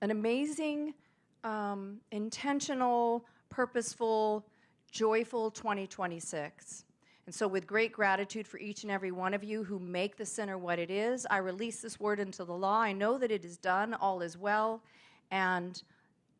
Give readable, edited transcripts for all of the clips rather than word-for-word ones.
an amazing, intentional, purposeful, joyful 2026. And so with great gratitude for each and every one of you who make the center what it is, I release this word into the law. I know that it is done, all is well, and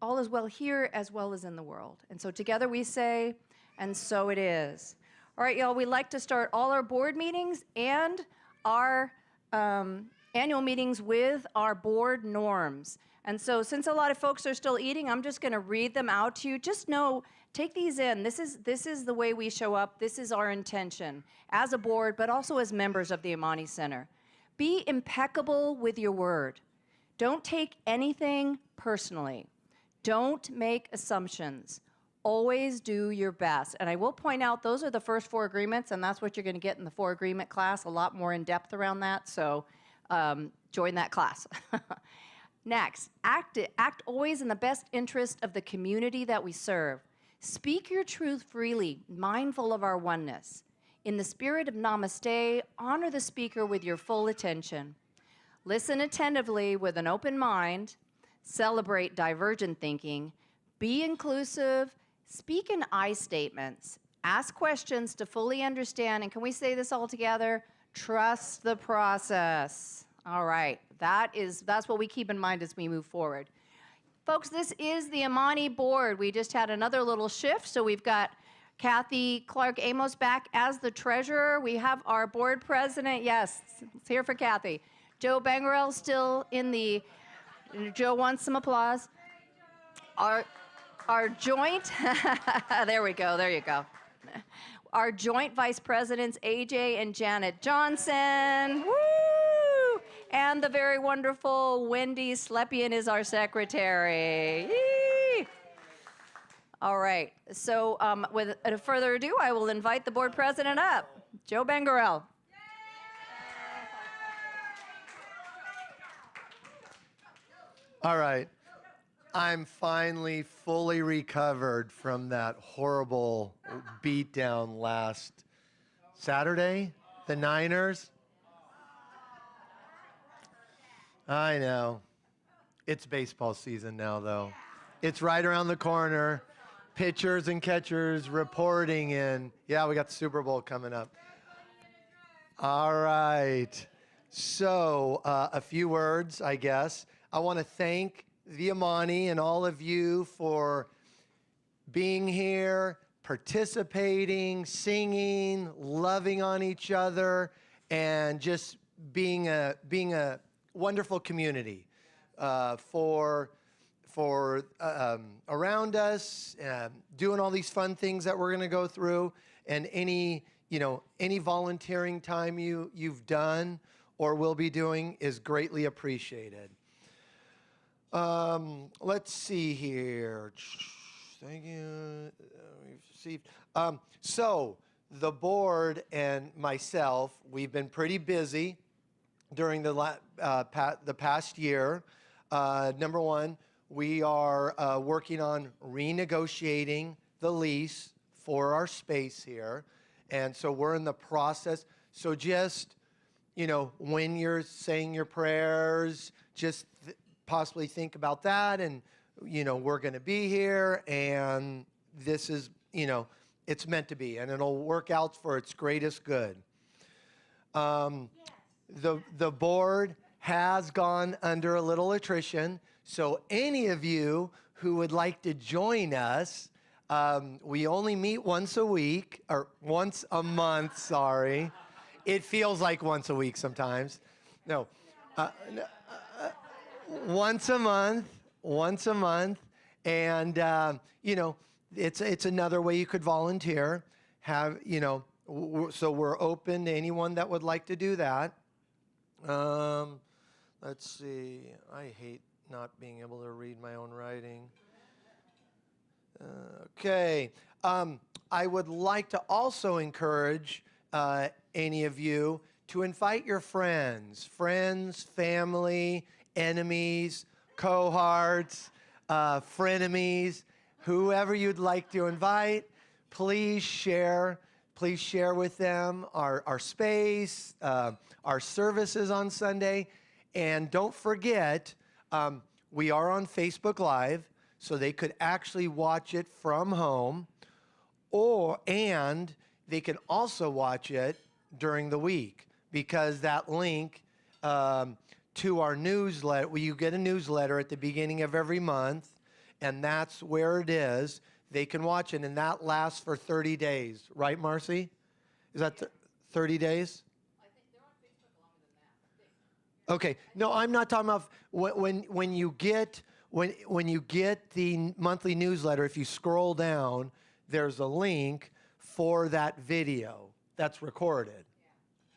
all is well here as well as in the world. And so together we say, and so it is. All right, y'all, we like to start all our board meetings and our annual meetings with our board norms. And so since a lot of folks are still eating, I'm just going to read them out to you. Just know, take these in. This is the way we show up. This is our intention as a board, but also as members of the Amani Center. Be impeccable with your word. Don't take anything personally. Don't make assumptions. Always do your best. And I will point out, those are the first 4 agreements, and that's what you're going to get in the 4 agreement class, a lot more in depth around that. So join that class. Next, act always in the best interest of the community that we serve. Speak your truth freely, mindful of our oneness. In the spirit of namaste, honor the speaker with your full attention. Listen attentively with an open mind. Celebrate divergent thinking. Be inclusive. Speak in I statements. Ask questions to fully understand. And can we say this all together? Trust the process. All right. That's what we keep in mind as we move forward. Folks, this is the Amani board. We just had another little shift, so we've got Kathy Clark-Amos back as the treasurer. We have our board president. Yes, it's here for Kathy. Joe Bangarel still in the, Joe wants some applause. Our joint, there we go, there you go. Our joint vice presidents, AJ and Janet Johnson. Woo! And the very wonderful Wendy Slepian is our secretary. Yee! All right, so without further ado, I will invite the board president up, Joe Bangarel. All right, I'm finally fully recovered from that horrible beatdown last Saturday, the Niners. I know. It's baseball season now, though. It's right around the corner. Pitchers and catchers reporting in. Yeah, we got the Super Bowl coming up. All right. So, a few words, I guess. I want to thank the Amani and all of you for being here, participating, singing, loving on each other, and just being a wonderful community for around us, doing all these fun things that we're going to go through, and any volunteering time you've done or will be doing is greatly appreciated. Let's see here. Thank you. We've received. So the board and myself, we've been pretty busy during the past year. Number one, we are working on renegotiating the lease for our space here. And so we're in the process. So just, when you're saying your prayers, just possibly think about that. And, we're going to be here. And this is, it's meant to be. And it'll work out for its greatest good. The board has gone under a little attrition, so any of you who would like to join us, we only meet once a week, or once a month, sorry. It feels like once a week sometimes. No, once a month, and it's another way you could volunteer. So we're open to anyone that would like to do that. Let's see. I hate not being able to read my own writing. Okay. I would like to also encourage any of you to invite your friends, family, enemies, cohorts, frenemies, whoever you'd like to invite. Please share with them our space, our services on Sunday. And don't forget, we are on Facebook Live, so they could actually watch it from home, and they can also watch it during the week, because that link to our newsletter, you get a newsletter at the beginning of every month, and that's where it is. They can watch it, and that lasts for 30 days. Right, Marcy? Is that 30 days? I think they're on Facebook longer than that. Okay. No, I'm not talking about when you get the monthly newsletter. If you scroll down, there's a link for that video that's recorded,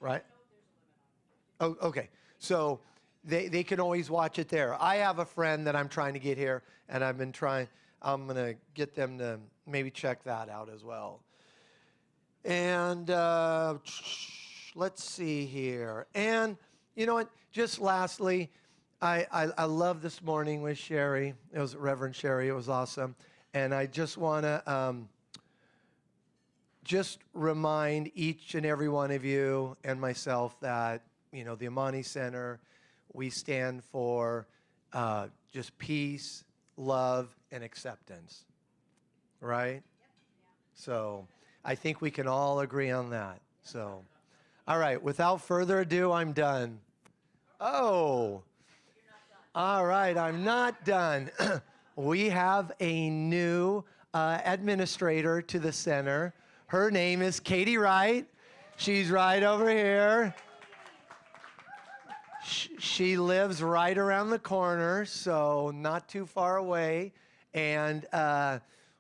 right? Oh, okay. So they can always watch it there. I have a friend that I'm trying to get here, and I'm going to get them to maybe check that out as well. And let's see here. And you know what? Just lastly, I love this morning with Sherry. It was Reverend Sherry. It was awesome. And I just want to just remind each and every one of you and myself that, the Amani Center, we stand for just peace, love, and acceptance, right? So I think we can all agree on that. So, all right, without further ado, I'm done. Oh, all right, I'm not done. We have a new administrator to the center. Her name is Katie Wright. She's right over here. She lives right around the corner, so not too far away. And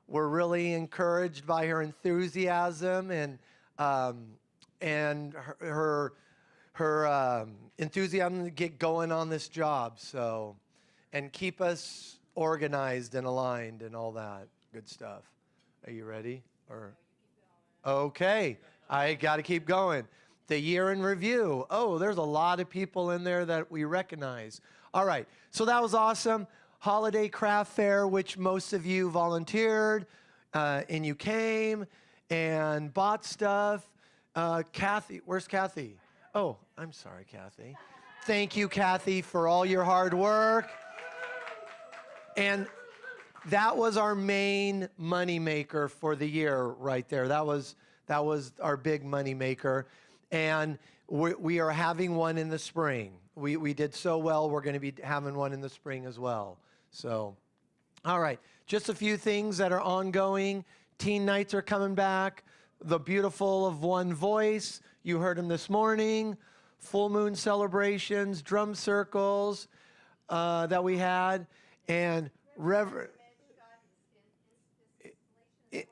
we're really encouraged by her enthusiasm and her enthusiasm to get going on this job. So, and keep us organized and aligned and all that good stuff. Are you ready? Or okay, I got to keep going. The year in review. Oh, there's a lot of people in there that we recognize. All right, so that was awesome. Holiday craft fair, which most of you volunteered, and you came and bought stuff. Kathy, where's Kathy? Oh, I'm sorry, Kathy. Thank you, Kathy, for all your hard work. And that was our main money maker for the year right there. That was our big money maker. And we are having one in the spring. We did so well, we're going to be having one in the spring as well. So, all right, just a few things that are ongoing. Teen nights are coming back. The Beautiful of One Voice, you heard them this morning. Full moon celebrations, drum circles that we had, and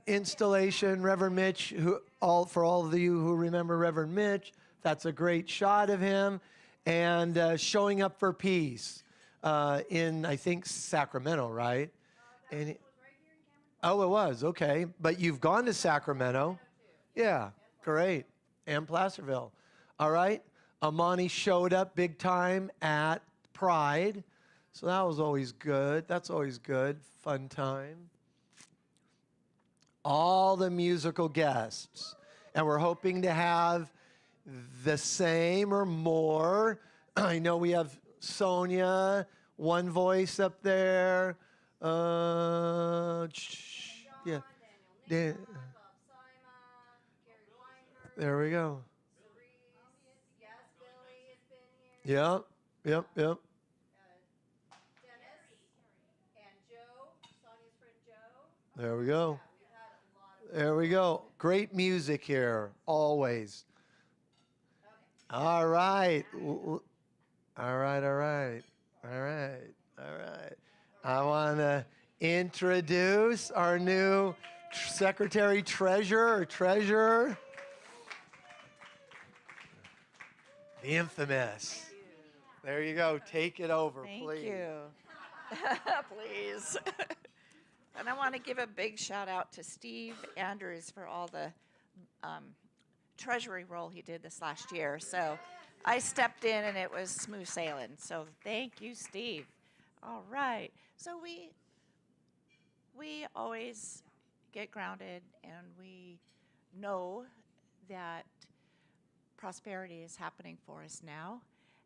installation, Reverend Mitch, for all of you who remember Reverend Mitch, that's a great shot of him, and showing up for peace in, I think, Sacramento, right? And oh, it was, okay. But you've gone to Sacramento. Yeah, great. And Placerville. All right. Amani showed up big time at Pride. So that was always good. That's always good. Fun time. All the musical guests. And we're hoping to have the same or more. I know we have Sonia, One Voice up there. Yeah. There we go. Yep. Dennis and Joe, Sonia's friend Joe. There we go. There we go. Great music here, always. All right. All right. I want to introduce our new secretary treasurer. The infamous. There you go. Take it over, please. Thank you. Please. And I want to give a big shout out to Steve Andrews for all the treasury role he did this last year. So I stepped in and it was smooth sailing. So thank you, Steve. All right. So we always get grounded and we know that prosperity is happening for us now.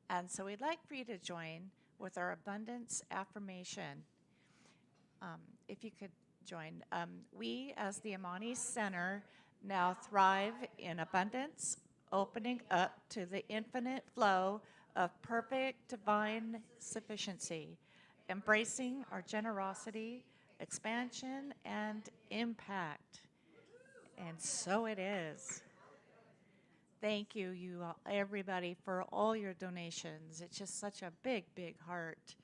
And so we'd like for you to join with our abundance affirmation. If you could join. We, as the Amani Center, now thrive in abundance, opening up to the infinite flow of perfect divine sufficiency, embracing our generosity, expansion, and impact. And so it is. Thank you, everybody, for all your donations. It's just such a big, big heart.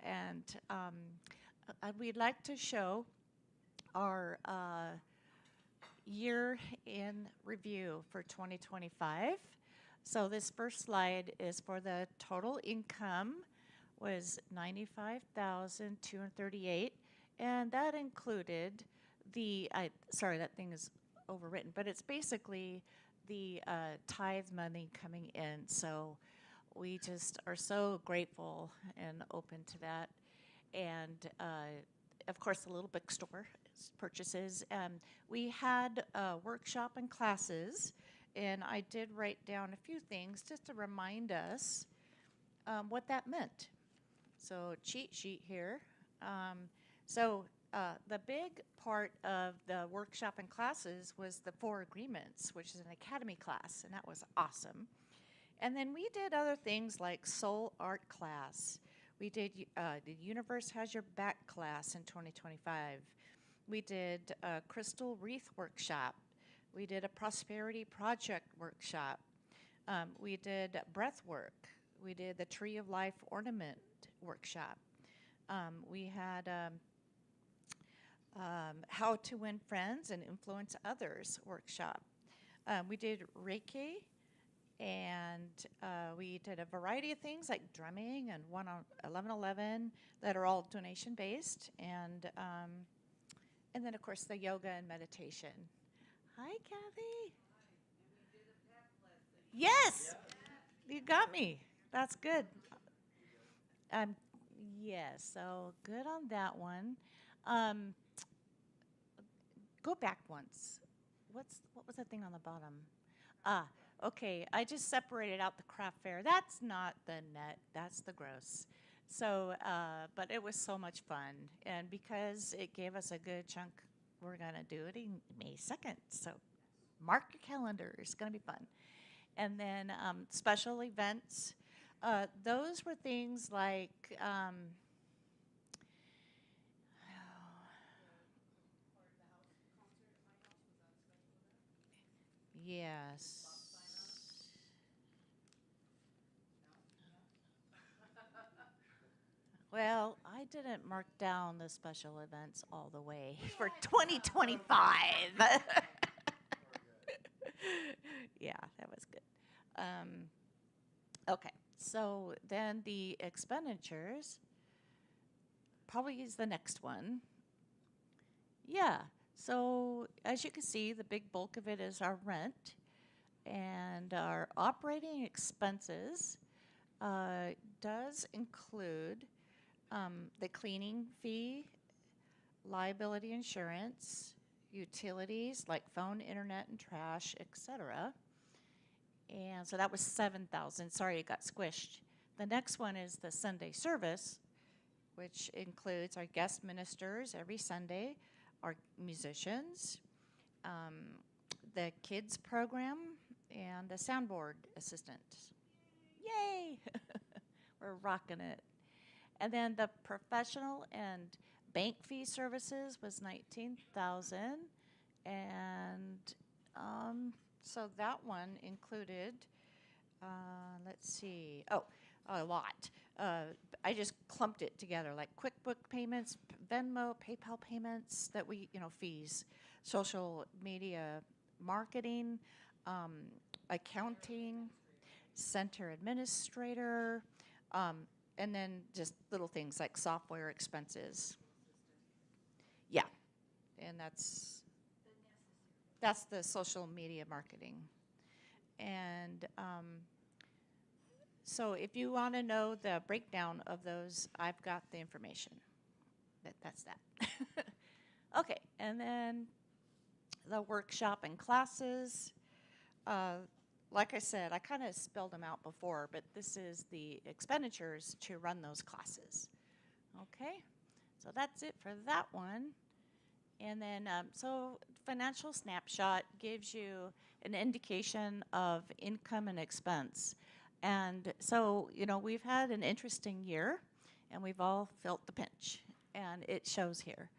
And we'd like to show our year in review for 2025. So this first slide is for the total income was 95,238, and that included sorry, that thing is overwritten, but it's basically the tithe money coming in. So we just are so grateful and open to that. And of course, the little bookstore purchases. We had a workshop and classes, and I did write down a few things just to remind us what that meant. So cheat sheet here. The big part of the workshop and classes was the 4 agreements, which is an academy class, and that was awesome. And then we did other things like soul art class. We did the Universe Has Your Back class in 2025. We did a crystal wreath workshop. We did a prosperity project workshop. We did breath work. We did the Tree of Life ornament workshop. We had how to win friends and influence others workshop. We did Reiki, and we did a variety of things like drumming and 1111 that are all donation based, and then of course the yoga and meditation. Hi, Kathy. Yes, you got me. That's good. Yes, so good on that one. Go back once. What was that thing on the bottom? Okay, I just separated out the craft fair. That's not the net, that's the gross. So, but it was so much fun. And because it gave us a good chunk, we're gonna do it in May 2nd. So mark your calendar, it's gonna be fun. And then special events, those were things like, yes. Well, I didn't mark down the special events all the way for 2025. Yeah, that was good. Okay, so then the expenditures probably is the next one. Yeah, so as you can see, the big bulk of it is our rent, and our operating expenses does include the cleaning fee, liability insurance, utilities like phone, internet, and trash, etc. And so that was 7,000. Sorry, it got squished. The next one is the Sunday service, which includes our guest ministers every Sunday, our musicians, the kids program, and the soundboard assistant. Yay! We're rocking it. And then the professional and bank fee services was 19,000, and so that one included, let's see, a lot. I just clumped it together, like QuickBook payments, Venmo, PayPal payments that we, fees, social media marketing, accounting, center administrator, and then just little things like software expenses. Yeah, and that's the social media marketing. And so if you want to know the breakdown of those, I've got the information. That's that. Okay, and then the workshop and classes. like I said, I kind of spelled them out before, but this is the expenditures to run those classes. Okay, so that's it for that one. And then, so financial snapshot gives you an indication of income and expense. And so, we've had an interesting year, and we've all felt the pinch, and it shows here.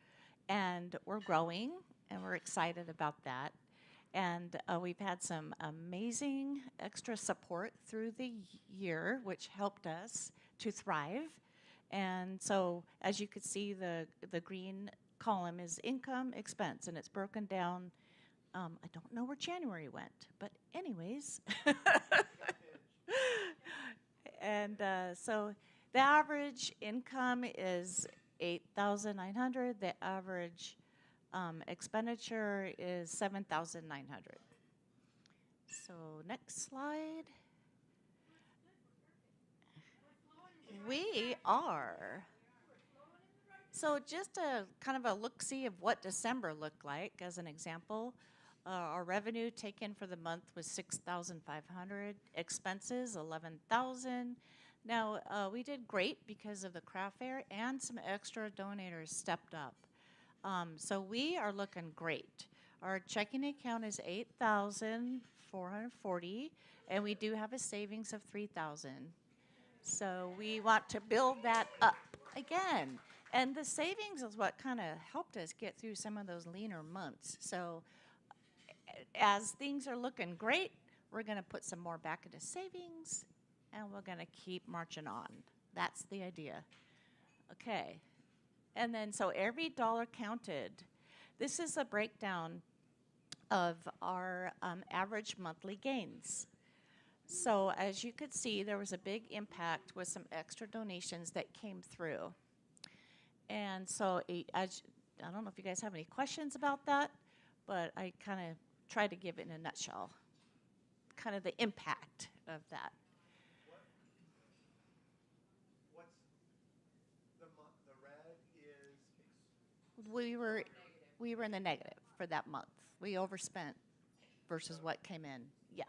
And we're growing, and we're excited about that. And we've had some amazing extra support through the year, which helped us to thrive. And so, as you could see, the green column is income, expense, and it's broken down. I don't know where January went, but anyways. And so the average income is 8,900. The average expenditure is 7,900. So next slide. We are. So just a kind of a look-see of what December looked like as an example. Our revenue taken for the month was 6,500. Expenses 11,000. Now we did great because of the craft fair and some extra donators stepped up. So we are looking great. Our checking account is 8,440, and we do have a savings of 3,000. So we want to build that up again. And the savings is what kind of helped us get through some of those leaner months. So as things are looking great, we're going to put some more back into savings, and we're going to keep marching on. That's the idea. Okay. And then so every dollar counted. This is a breakdown of our average monthly gains. So as you could see, there was a big impact with some extra donations that came through. And so I don't know if you guys have any questions about that, but I kind of try to give it in a nutshell, kind of the impact of that. What's the red is? We were in the negative for that month. We overspent versus what came in. Yeah.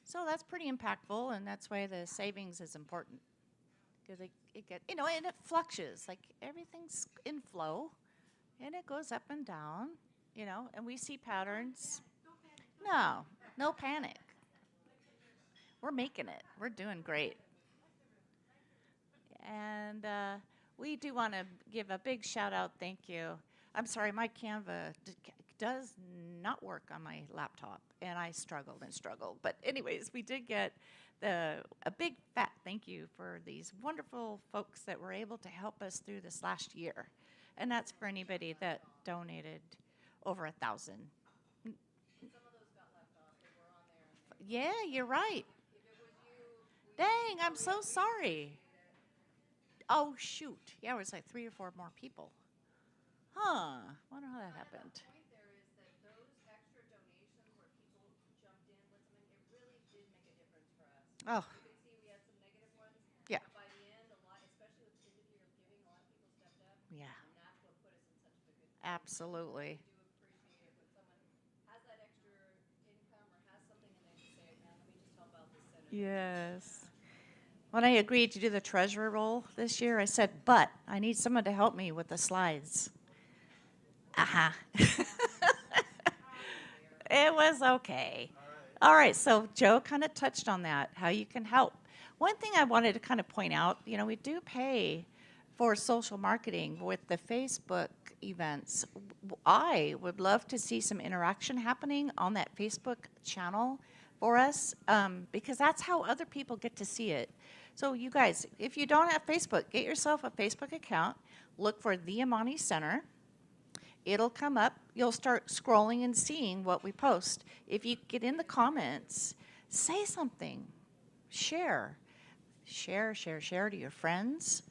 So that's pretty impactful, and that's why the savings is important. Because it gets, and it fluctuates. Like everything's in flow, and it goes up and down, and we see patterns. No panic. We're making it. We're doing great. And we do want to give a big shout out, thank you. I'm sorry, my Canva does not work on my laptop, and I struggled. But anyways, we did get a big fat thank you for these wonderful folks that were able to help us through this last year. And that's for anybody that donated over 1,000. Some of those got left off. They were on there. Yeah, you're right. If it was you, Dang, I'm so sorry. Oh, shoot. Yeah, it was like 3 or 4 more people. Huh. Wonder how that happened. The point there is that those extra donations where people jumped in with something, it really did make a difference for us. Oh, You could see we had some negative ones. yeah. By the end, a lot, especially with individual giving, a lot of people stepped up. Yeah. And that's what put us in such a good place. Absolutely. I do appreciate it when someone has that extra income or has something and they just say, man, let me just help out this center. Yes. When I agreed to do the treasurer role this year, I said, but I need someone to help me with the slides. Aha. It was okay. All right, so Joe kind of touched on that, how you can help. One thing I wanted to kind of point out, we do pay for social marketing with the Facebook events. I would love to see some interaction happening on that Facebook channel for us, because that's how other people get to see it. So you guys, if you don't have Facebook, get yourself a Facebook account, look for the Amani Center. It'll come up. You'll start scrolling and seeing what we post. If you get in the comments, say something. Share to your friends.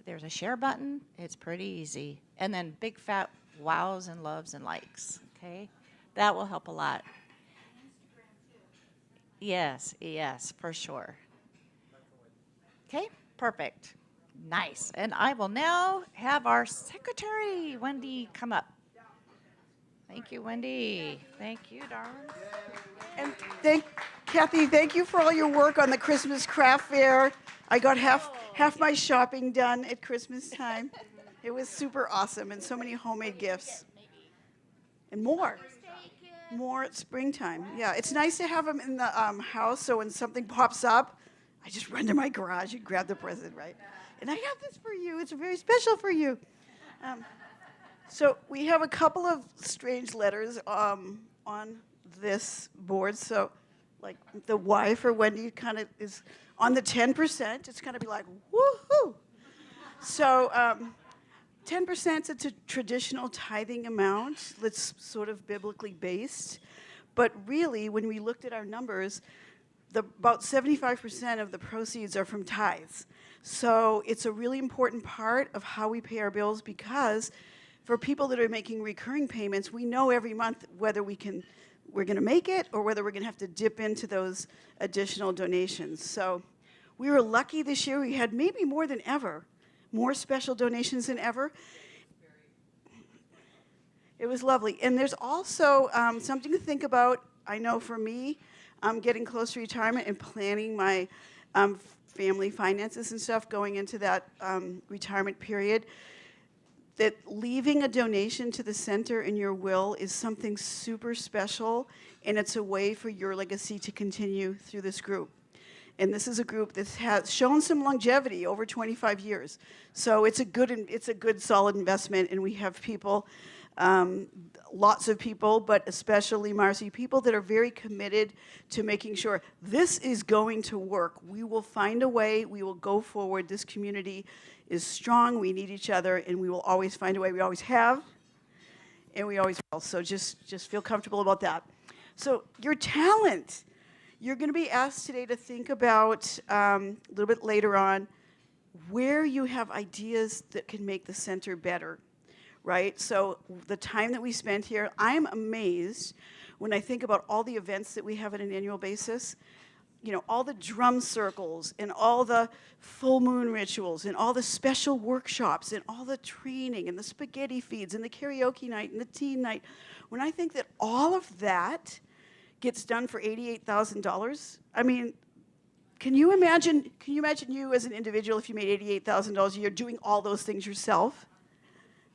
There's a share button. It's pretty easy. And then big fat wows and loves and likes, okay? That will help a lot. Yes, for sure. Okay, perfect. Nice. And I will now have our secretary, Wendy, come up. Thank you, Wendy. Thank you, darling. And Kathy, thank you for all your work on the Christmas craft fair. I got half my shopping done at Christmas time. It was super awesome, and so many homemade gifts. And more at springtime. Yeah, it's nice to have them in the house, so when something pops up, I just run to my garage and grab the present, right? And I have this for you. It's very special for you. So we have a couple of strange letters on this board. So, like the Y for Wendy kind of is on the 10%. It's going to be like, woohoo! So 10% is a traditional tithing amount that's sort of biblically based. But really, when we looked at our numbers, about 75% of the proceeds are from tithes. So it's a really important part of how we pay our bills, because for people that are making recurring payments, we know every month whether we're going to make it or whether we're going to have to dip into those additional donations. So we were lucky this year. We had maybe more than ever, more special donations than ever. It was lovely. And there's also something to think about. I know for me, I'm getting close to retirement and planning my family finances and stuff going into that retirement period. That leaving a donation to the center in your will is something super special, and it's a way for your legacy to continue through this group. And this is a group that has shown some longevity over 25 years. So it's a good solid investment, and we have people, lots of people, but especially, Marcy, people that are very committed to making sure this is going to work. We will find a way. We will go forward. This community is strong. We need each other, and we will always find a way. We always have, and we always will. So just feel comfortable about that. So your talent. You're going to be asked today to think about, a little bit later on, where you have ideas that can make the center better, right? So the time that we spent here, I'm amazed when I think about all the events that we have on an annual basis. You know, all the drum circles and all the full moon rituals and all the special workshops and all the training and the spaghetti feeds and the karaoke night and the teen night. When I think that all of that gets done for $88,000, I mean, can you imagine you as an individual if you made $88,000 a year doing all those things yourself?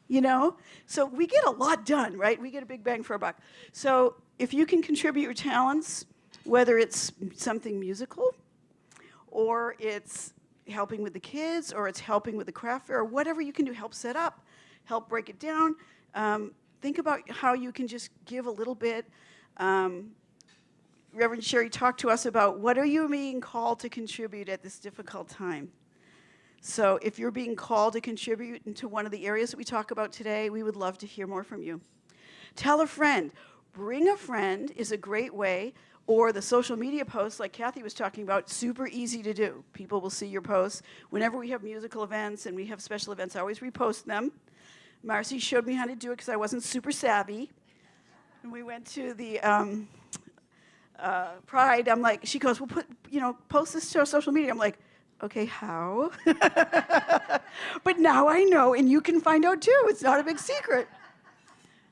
You know? So we get a lot done, right? We get a big bang for our buck. So if you can contribute your talents, whether it's something musical, or it's helping with the kids, or it's helping with the craft fair, or whatever you can do, help set up, help break it down. Think about how you can just give a little bit. Reverend Sherry talked to us about what are you being called to contribute at this difficult time. So if you're being called to contribute into one of the areas that we talk about today, we would love to hear more from you. Tell a friend. Bring a friend is a great way. Or the social media posts like Kathy was talking about, super easy to do. People will see your posts. Whenever we have musical events and we have special events, I always repost them. Marcy showed me how to do it because I wasn't super savvy. And we went to the Pride. I'm like, she goes, well, post this to our social media. I'm like, okay, how? But now I know, and you can find out too. It's not a big secret.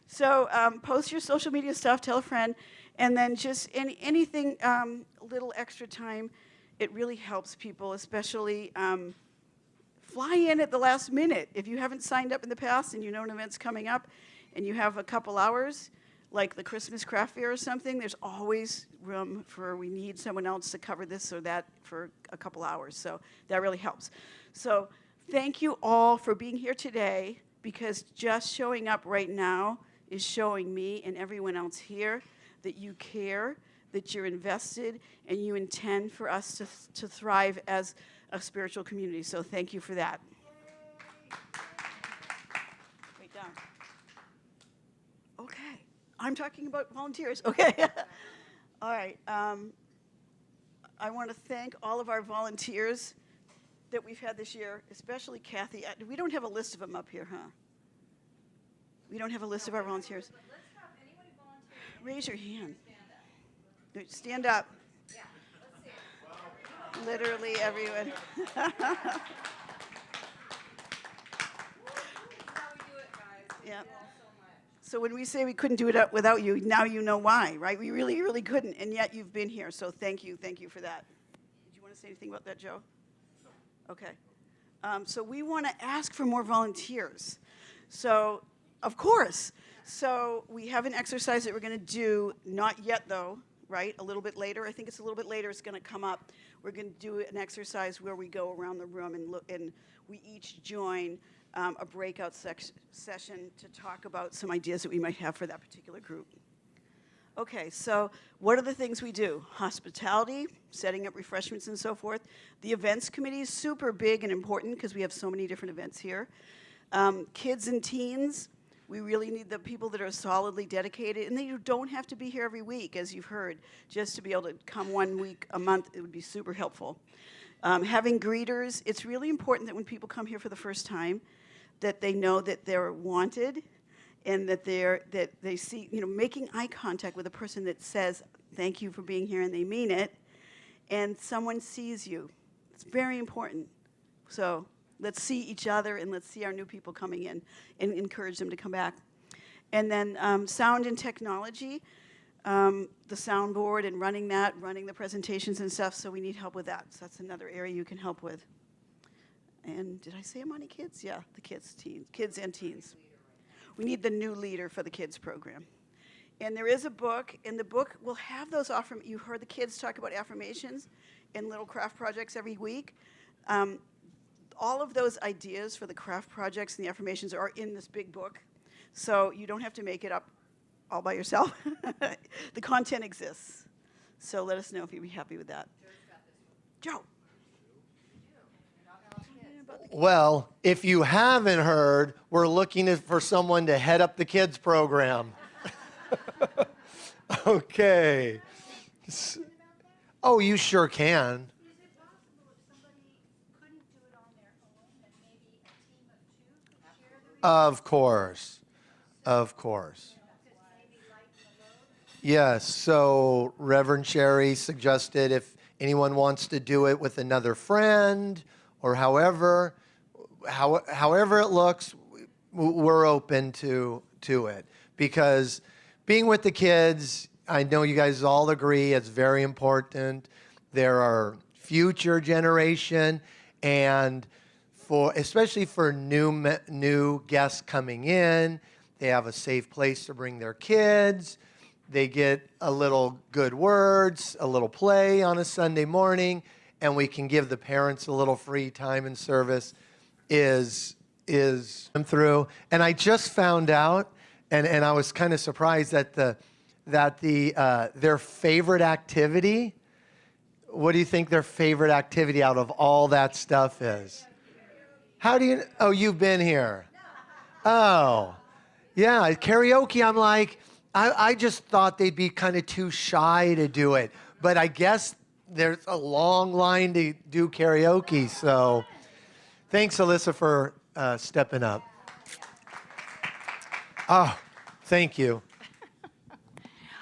So post your social media stuff, tell a friend. And then just anything, little extra time, it really helps people, especially fly in at the last minute. If you haven't signed up in the past and you know an event's coming up and you have a couple hours, like the Christmas craft fair or something, there's always room we need someone else to cover this or that for a couple hours. So that really helps. So thank you all for being here today, because just showing up right now is showing me and everyone else here that you care, that you're invested, and you intend for us to thrive as a spiritual community. So thank you for that. Wait down. Okay. I'm talking about volunteers. Okay. All right. I want to thank all of our volunteers that we've had this year, especially Kathy. We don't have a list of them up here, huh? We don't have a list of our volunteers. Raise your hand. Stand up. Yeah, let's see it. Literally everyone. Yeah. So when we say we couldn't do it without you, now you know why, right? We really, really couldn't, and yet you've been here. So thank you for that. Do you want to say anything about that, Joe? Okay. So we want to ask for more volunteers. So, of course. So we have an exercise that we're going to do, not yet though, right? A little bit later. I think it's a little bit later. It's going to come up. We're going to do an exercise where we go around the room and look, and we each join a breakout session to talk about some ideas that we might have for that particular group. Okay, so what are the things we do? Hospitality, setting up refreshments and so forth. The events committee is super big and important because we have so many different events here. Kids and teens, we really need the people that are solidly dedicated, and you don't have to be here every week, as you've heard. Just to be able to come 1 week a month, it would be super helpful. Having greeters, it's really important that when people come here for the first time, that they know that they're wanted, and that they see, making eye contact with a person that says, thank you for being here, and they mean it, and someone sees you. It's very important. So let's see each other, and let's see our new people coming in and encourage them to come back. And then sound and technology, the soundboard and running the presentations and stuff, so we need help with that. So that's another area you can help with. And did I say Amani kids? Yeah, the kids and teens. We need the new leader for the kids program. And there is a book, and the book will have those you heard the kids talk about affirmations and little craft projects every week. All of those ideas for the craft projects and the affirmations are in this big book. So you don't have to make it up all by yourself. The content exists. So let us know if you'd be happy with that. Joe. Well, if you haven't heard, we're looking for someone to head up the kids program. Okay. Oh, you sure can. Is it possible if somebody couldn't do it on their own, that maybe a team of two could share the Of course. Of course. maybe lighten the load? Yes, so Reverend Sherry suggested if anyone wants to do it with another friend or however it looks, we're open to it. Because being with the kids, I know you guys all agree, it's very important. They're our future generation, and especially for new guests coming in, they have a safe place to bring their kids. They get a little good words, a little play on a Sunday morning, and we can give the parents a little free time and service is through. And I just found out, and I was kind of surprised that their favorite activity, what do you think their favorite activity out of all that stuff is? How do you, oh, you've been here. Oh, yeah, karaoke, I'm like, I just thought they'd be kind of too shy to do it. But I guess there's a long line to do karaoke, so thanks, Alyssa, for stepping up. Oh, thank you.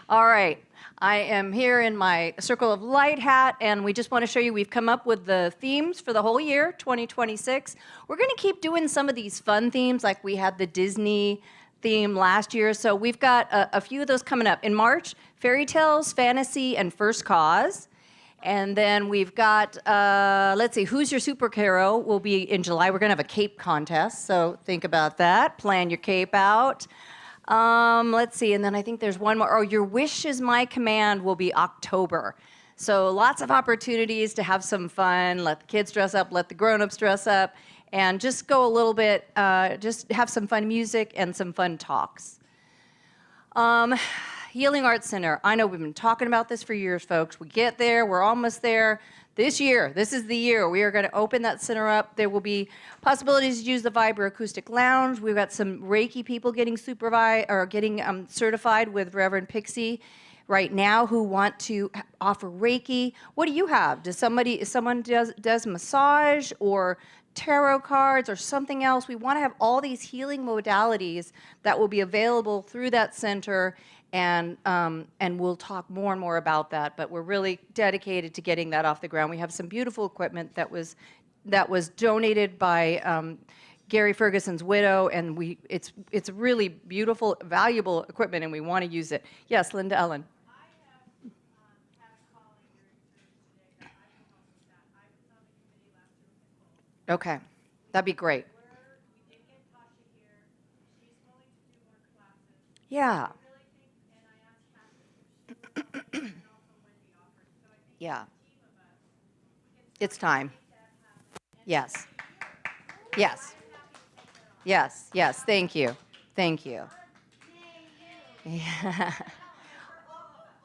All right. I am here in my Circle of Light hat, and we just want to show you we've come up with the themes for the whole year, 2026. We're going to keep doing some of these fun themes, like we had the Disney theme last year. So we've got a few of those coming up. In March, fairy tales, fantasy, and first cause. And then we've got, let's see, Who's Your Superhero will be in July. We're going to have a cape contest, so think about that. Plan your cape out. Let's see, and then I think there's one more. Oh, Your Wish is My Command will be October. So lots of opportunities to have some fun, let the kids dress up, let the grown-ups dress up, and just go a little bit, just have some fun music and some fun talks. Healing Arts Center. I know we've been talking about this for years, folks. We get there, we're almost there. This year, this is the year, we are going to open that center up. There will be possibilities to use the vibroacoustic lounge. We've got some Reiki people getting certified with Reverend Pixie right now who want to offer Reiki. What do you have? Someone does massage or tarot cards or something else? We want to have all these healing modalities that will be available through that center. And we'll talk more and more about that, but we're really dedicated to getting that off the ground. We have some beautiful equipment that was donated by Gary Ferguson's widow, and it's really beautiful, valuable equipment, and we want to use it. Yes, Linda Ellen. I have had a calling during service today that I can help with that. I was on the committee last year with Nicole. Okay, that'd be great. We did get Tasha here. She's willing to do more classes. Yeah, I really think, and I asked Kathy if she would, and also Wendy offered. So I think yeah, as a team of us, we can it's time. make that happen. Yes, yes, yes, yes. Thank you, thank you. Yeah.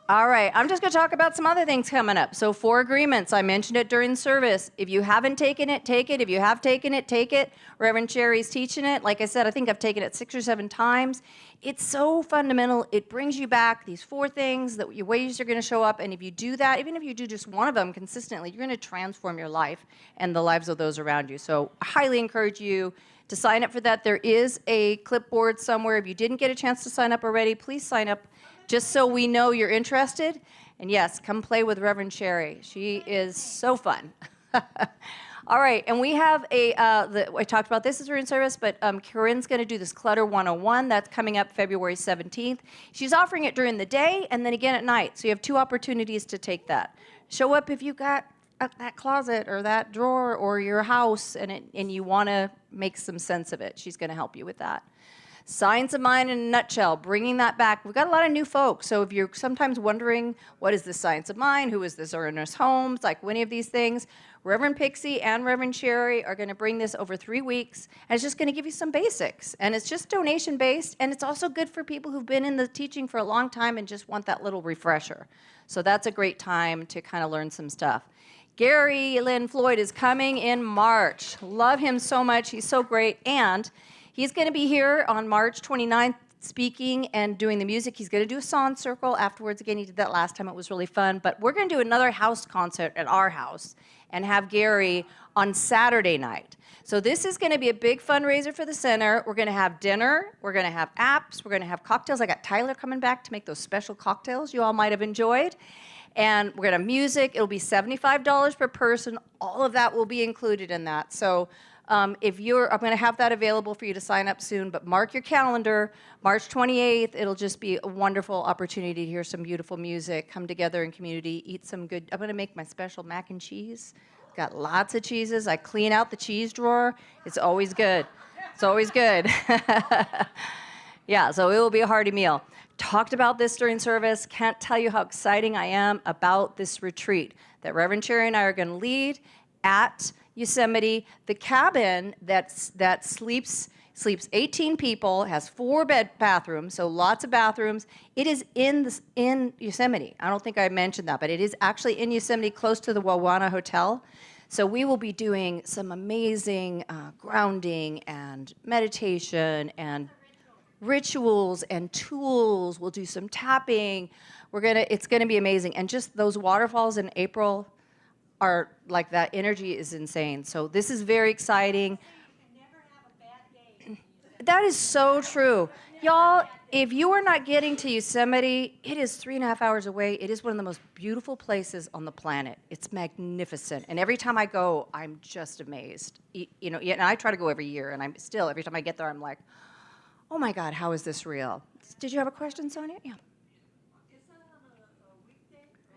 All right, I'm just going to talk about some other things coming up. So 4 agreements, I mentioned it during service. If you haven't taken it, take it. If you have taken it, take it. Reverend Sherry's teaching it. Like I said, I think I've taken it 6 or 7 times. It's so fundamental. It brings you back these 4 things that your ways are going to show up. And if you do that, even if you do just one of them consistently, you're going to transform your life and the lives of those around you. So I highly encourage you to sign up for that. There is a clipboard somewhere. If you didn't get a chance to sign up already, please sign up just so we know you're interested. And yes, come play with Reverend Sherry. She is so fun. All right, and we have I talked about this as we're in service, but Corinne's going to do this Clutter 101. That's coming up February 17th. She's offering it during the day and then again at night. So you have 2 opportunities to take that. Show up if you've got that closet or that drawer or your house and you want to make some sense of it. She's going to help you with that. Science of Mind in a nutshell, bringing that back. We've got a lot of new folks, so if you're sometimes wondering, what is this Science of Mind? Who is this Ernest Holmes? Like any of these things, Reverend Pixie and Reverend Sherry are going to bring this over 3 weeks, and it's just going to give you some basics. And it's just donation-based, and it's also good for people who've been in the teaching for a long time and just want that little refresher. So that's a great time to kind of learn some stuff. Gary Lynn Floyd is coming in March. Love him so much. He's so great. And he's going to be here on March 29th speaking and doing the music. He's going to do a song circle afterwards. Again, he did that last time. It was really fun. But we're going to do another house concert at our house and have Gary on Saturday night. So this is going to be a big fundraiser for the center. We're going to have dinner. We're going to have apps. We're going to have cocktails. I got Tyler coming back to make those special cocktails you all might have enjoyed. And we're going to have music. It'll be $75 per person. All of that will be included in that. So I'm going to have that available for you to sign up soon, but mark your calendar, March 28th. It'll just be a wonderful opportunity to hear some beautiful music, come together in community, eat some good. I'm going to make my special mac and cheese. Got lots of cheeses. I clean out the cheese drawer. It's always good. It's always good. Yeah, so it will be a hearty meal. Talked about this during service. Can't tell you how exciting I am about this retreat that Reverend Cherry and I are going to lead at Yosemite. The cabin that sleeps 18 people, has 4 bathrooms, so lots of bathrooms. It is in Yosemite. I don't think I mentioned that, but it is actually in Yosemite, close to the Wawana Hotel. So we will be doing some amazing grounding and meditation and rituals and tools. We'll do some tapping. It's gonna be amazing. And just those waterfalls in April are like, that energy is insane. So this is very exciting. That is so true. Y'all, if you are not getting to Yosemite, it is 3.5 hours away. It is one of the most beautiful places on the planet. It's magnificent. And every time I go, I'm just amazed. You know, and I try to go every year, and I'm still, every time I get there, I'm like, oh my God, how is this real? Did you have a question, Sonia? Yeah.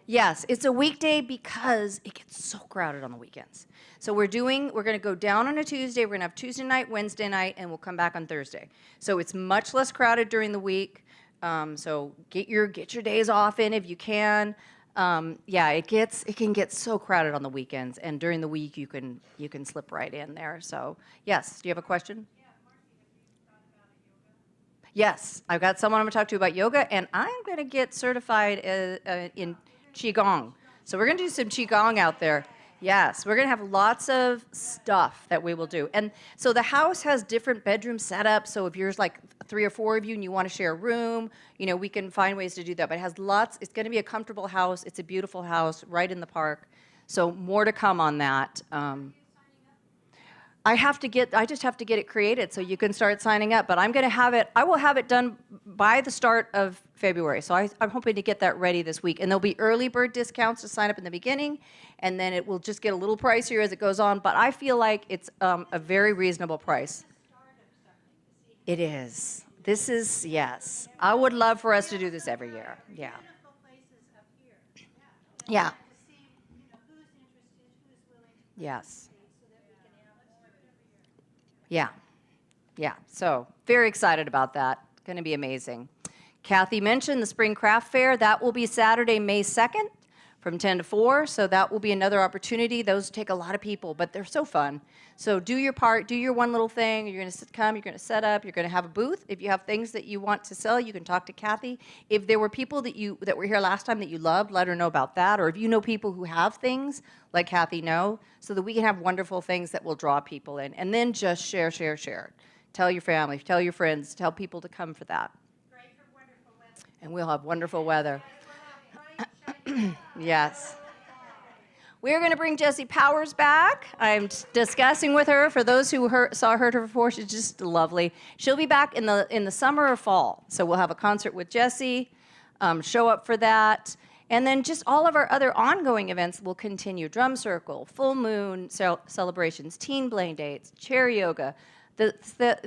Yes, it's a weekday because it gets so crowded on the weekends. So we're going to go down on a Tuesday, we're going to have Tuesday night, Wednesday night, and we'll come back on Thursday. So it's much less crowded during the week. So get your days off in if you can. Yeah, it can get so crowded on the weekends, and during the week you can slip right in there. So yes, do you have a question? Yes, I've got someone I'm going to talk to about yoga, and I'm going to get certified in Qigong. So we're going to do some Qigong out there. Yes, we're going to have lots of stuff that we will do. And so the house has different bedroom setups. So if you're like 3 or 4 of you and you want to share a room, you know, we can find ways to do that. But it has lots. It's going to be a comfortable house. It's a beautiful house right in the park. So more to come on that. I just have to get it created so you can start signing up. But I will have it done by the start of February. So I'm hoping to get that ready this week. And there'll be early bird discounts to sign up in the beginning, and then it will just get a little pricier as it goes on. But I feel like it's a very reasonable price. It is. This is, yes. I would love for us to do this every year. Yeah. Beautiful places up here. Yeah. To see, who's interested, who's willing to Yes. participate so that we can have more of it every year. Yeah. Yeah. So very excited about that. Going to be amazing. Kathy mentioned the Spring Craft Fair. That will be Saturday, May 2nd from 10 to 4. So that will be another opportunity. Those take a lot of people, but they're so fun. So do your part, do your one little thing. You're going to come, you're going to set up, you're going to have a booth. If you have things that you want to sell, you can talk to Kathy. If there were people that were here last time that you loved, let her know about that. Or if you know people who have things, let Kathy know, so that we can have wonderful things that will draw people in. And then just share, share, share. Tell your family, tell your friends, tell people to come for that. Great for wonderful weather. And we'll have wonderful weather. We'll have bright, shiny Yes. We're going to bring Jessie Powers back. I'm discussing with her. For those who saw her before, she's just lovely. She'll be back in the summer or fall. So we'll have a concert with Jessie. Show up for that. And then just all of our other ongoing events will continue. Drum Circle, Full Moon celebrations, Teen Blade dates, chair yoga. The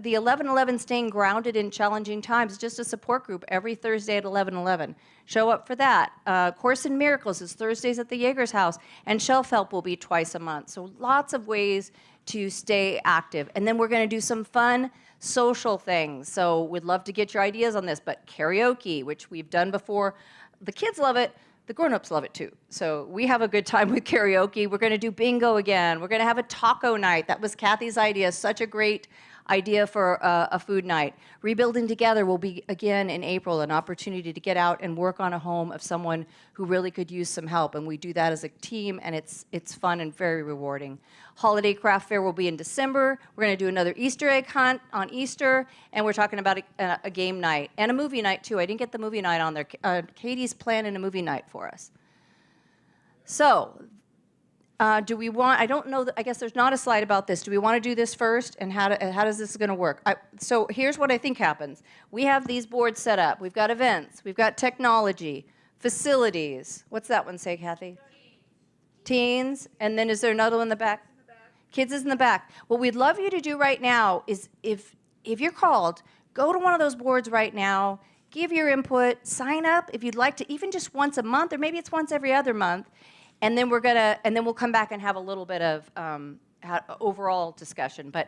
11:11 Staying Grounded in Challenging Times, just a support group every Thursday at 11:11. Show up for that. Course in Miracles is Thursdays at the Jaeger's house, and Shelf Help will be twice a month. So lots of ways to stay active. And then we're going to do some fun social things. So we'd love to get your ideas on this, but karaoke, which we've done before, the kids love it. The grown-ups love it too. So we have a good time with karaoke. We're going to do bingo again. We're going to have a taco night. That was Kathy's idea. Such a great idea for a food night. Rebuilding Together will be again in April, an opportunity to get out and work on a home of someone who really could use some help. And we do that as a team, and it's fun and very rewarding. Holiday Craft Fair will be in December. We're going to do another Easter egg hunt on Easter, and we're talking about a game night and a movie night too. I didn't get the movie night on there. Katie's planning a movie night for us. So, do we want, I don't know, I guess there's not a slide about this. Do we want to do this first, and how does this going to work? So here's what I think happens. We have these boards set up. We've got events. We've got technology, facilities. What's that one say, Kathy? Teens. And then is there another one in the back? Kids is in the back. What we'd love you to do right now is if you're called, go to one of those boards right now, give your input, sign up if you'd like to, even just once a month, or maybe it's once every other month. And then we'll come back and have a little bit of overall discussion. But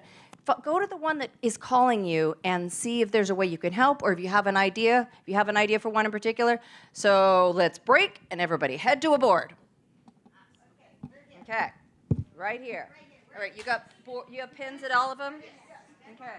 go to the one that is calling you and see if there's a way you can help, or if you have an idea. If you have an idea for one in particular. So let's break and everybody head to a board. Okay, right here. All right, you have pins at all of them. Okay.